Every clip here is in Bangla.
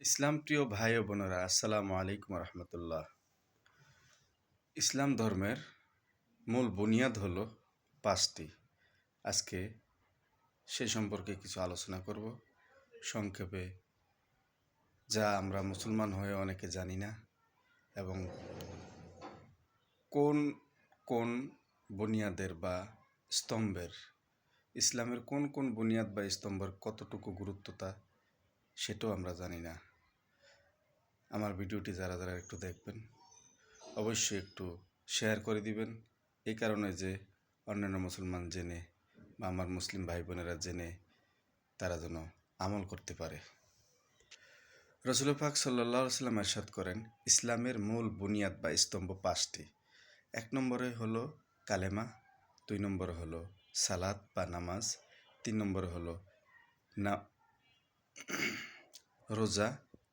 ইসলাম প্রিয় ভাই ও বোনেরা, আসসালামু আলাইকুম রহমতুল্লাহ। ইসলাম ধর্মের মূল বুনিয়াদ হলো 5টি। আজকে সে সম্পর্কে কিছু আলোচনা করব সংক্ষেপে, যা আমরা মুসলমান হয়ে অনেকে জানি না, এবং কোন কোন বুনিয়াদের বা স্তম্ভের, ইসলামের কোন কোন বুনিয়াদ বা স্তম্ভের কতটুকু গুরুত্বতা সেটাও আমরা জানি না। আমার ভিডিওটি যারা যারা একটু দেখবেন, অবশ্যই একটু শেয়ার করে দিবেন, এই কারণে যে অন্যান্য মুসলমান জেনে বা আমার মুসলিম ভাই বোনেরা জেনে তারা যেন আমল করতে পারে। রাসূল পাক সাল্লাল্লাহু আলাইহি ওয়াসাল্লাম ইরশাদ করেন, ইসলামের মূল বুনিয়াদ বা স্তম্ভ 5টি। 1 নম্বরে হলো কালেমা, 2 নম্বরে হলো সালাত বা নামাজ, 3 নম্বরে হলো না রোজা,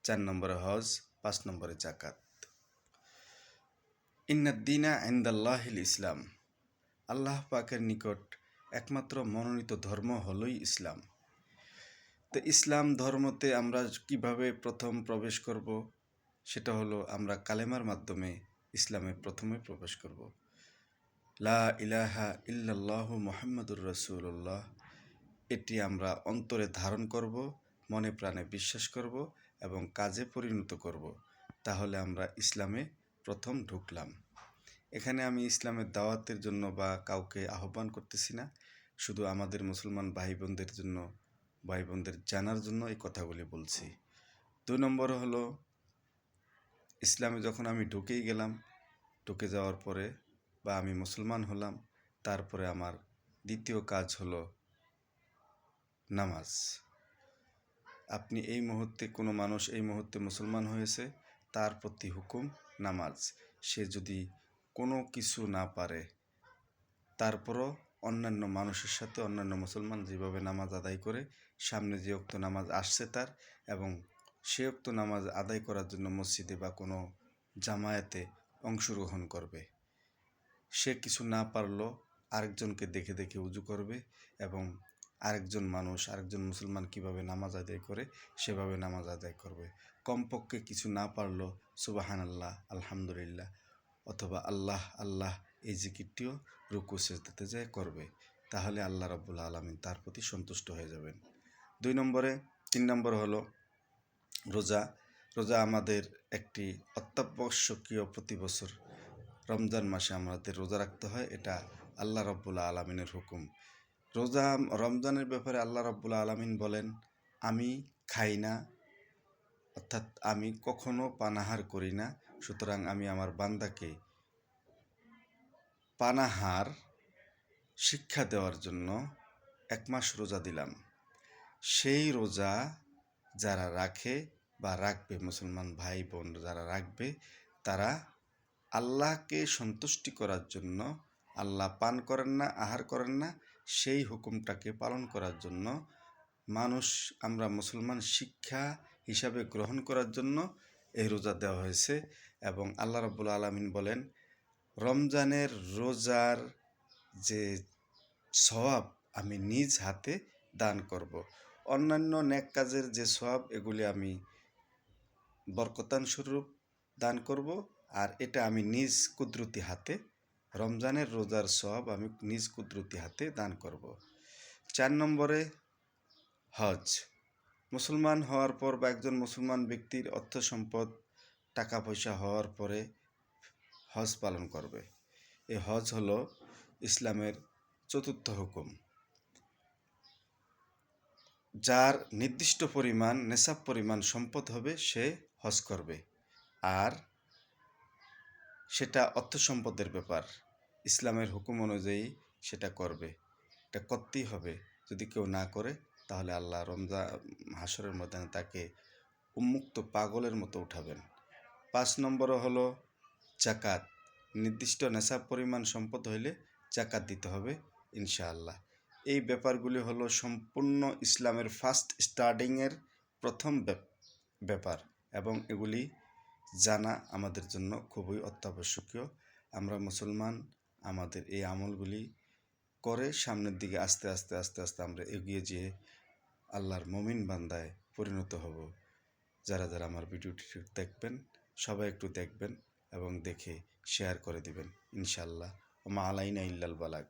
4 নম্বরে হজ, 5 নম্বরে যাকাত। ইন্নাদ্দিনা ইনদাল্লাহিল ইসলাম, আল্লাহ পাকের নিকট একমাত্র মনোনীত ধর্ম হলোই ইসলাম। তো ইসলাম ধর্মতে আমরা কিভাবে প্রথম প্রবেশ করব, সেটা হলো আমরা কালেমার মাধ্যমে ইসলামে প্রথমে প্রবেশ করব। লা ইলাহা ইল্লাল্লাহু মুহাম্মাদুর রাসূলুল্লাহ, এটি আমরা অন্তরে ধারণ করব, মনে প্রাণে বিশ্বাস করব এবং কাজে পরিণত করব। তাহলে আমরা ইসলামে প্রথম ঢুকলাম। এখানে আমি ইসলামের দাওয়াতের জন্য বা কাউকে আহ্বান করতেছি না, শুধু আমাদের মুসলমান ভাই বোনদের জানার জন্য এই কথাগুলি বলছি। 2 নম্বর হলো, ইসলামে যখন আমি ঢুকেই গেলাম, ঢুকে যাওয়ার পরে বা আমি মুসলমান হলাম, তারপরে আমার দ্বিতীয় কাজ হলো নামাজ। আপনি এই মুহূর্তে, কোনো মানুষ এই মুহূর্তে মুসলমান হয়েছে, তার প্রতি হুকুম নামাজ। সে যদি কোনো কিছু না পারে, তারপরও অন্যান্য মানুষের সাথে অন্যান্য মুসলমান যেভাবে নামাজ আদায় করে, সামনে যে ওক্ত নামাজ আসছে তার, এবং সে ওক্ত নামাজ আদায় করার জন্য মসজিদে বা কোনো জামায়াতে অংশগ্রহণ করবে। সে কিছু না পারলেও আরেকজনকে দেখে দেখে উজু করবে, এবং আরেকজন মুসলমান কিভাবে নামাজ আদায় করে সেভাবে নামাজ আদায় করবে। কমপক্ষে কিছু না পারলেও সুবহানাল্লাহ, আলহামদুলিল্লাহ অথবা আল্লাহ আল্লাহ এই জিকিরটিও রুকু সেজদাতে যায় করবে। তাহলে আল্লাহ রাব্বুল আলামিন তার প্রতি সন্তুষ্ট হয়ে যাবেন। 3 নম্বর হলো রোজা। রোজা আমাদের একটি অত্যাবশ্যকীয়, প্রতি বছর রমজান মাসে আমাদের রোজা রাখতে হয়, এটা আল্লাহ রাব্বুল আলামিনের হুকুম। রমজানের ব্যাপারে আল্লাহ রাব্বুল আলামিন বলেন, আমি খাই না, অর্থাৎ আমি কখনো পানাহার করি না, সুতরাং আমি আমার বান্দাকে পানাহার শিক্ষা দেওয়ার জন্য 1 মাস রোজা দিলাম। সেই রোজা যারা রাখে বা রাখবে, মুসলমান ভাই বোন যারা রাখবে, তারা আল্লাহকে সন্তুষ্টি করার জন্য, আল্লাহ পান করেন না, আহার করেন না, সেই হুকুমটাকে পালন করার জন্য আমরা মুসলমান শিক্ষা হিসাবে গ্রহণ করার জন্য এই রোজা দেওয়া হয়েছে। এবং আল্লাহ রাব্বুল আলামিন বলেন, রমজানের রোজার যে সওয়াব আমি নিজ হাতে দান করব। অন্যান্য নেক কাজের যে সওয়াব, এগুলি আমি বরকতান স্বরূপ দান করব, আর এটা আমি নিজ কুদরতি হাতে, রমজানের রোজার সওয়াব আমি নিজ কুদরতি হাতে দান করব। 4 নম্বরে হজ। মুসলমান হওয়ার পর বা একজন মুসলমান ব্যক্তির অর্থ সম্পদ, টাকা পয়সা হওয়ার পরে হজ পালন করবে। এই হজ হলো ইসলামের 4র্থ হুকুম। যার নির্দিষ্ট পরিমাণ, নেশাব পরিমাণ সম্পদ হবে, সে হজ করবে। আর সেটা অর্থ সম্পদের ব্যাপার, ইসলামের হুকুম অনুযায়ী সেটা করবে, এটা করতেই হবে। যদি কেউ না করে, তাহলে আল্লাহ হাশরের ময়দানে তাকে উন্মুক্ত পাগলের মতো উঠাবেন। 5 নম্বরে হলো যাকাত। নির্দিষ্ট নেশাব পরিমাণ সম্পদ হইলে যাকাত দিতে হবে ইনশাআল্লাহ। এই ব্যাপারগুলি হলো সম্পূর্ণ ইসলামের ফার্স্ট স্টার্টিংয়ের প্রথম ব্যাপার, এবং এগুলি জানা আমাদের জন্য খুবই অত্যাবশ্যকীয়। আমরা মুসলমান, আমাদের এই আমলগুলি করে সামনের দিকে আস্তে আস্তে আমরা এগিয়ে যেয়ে আল্লাহর মুমিন বান্দায় পরিণত হব। যারা যারা আমার ভিডিওটি দেখবেন সবাই একটু দেখবেন এবং দেখে শেয়ার করে দিবেন ইনশাআল্লাহ। ওমা আলাইনা ইল্লাল বালাগ।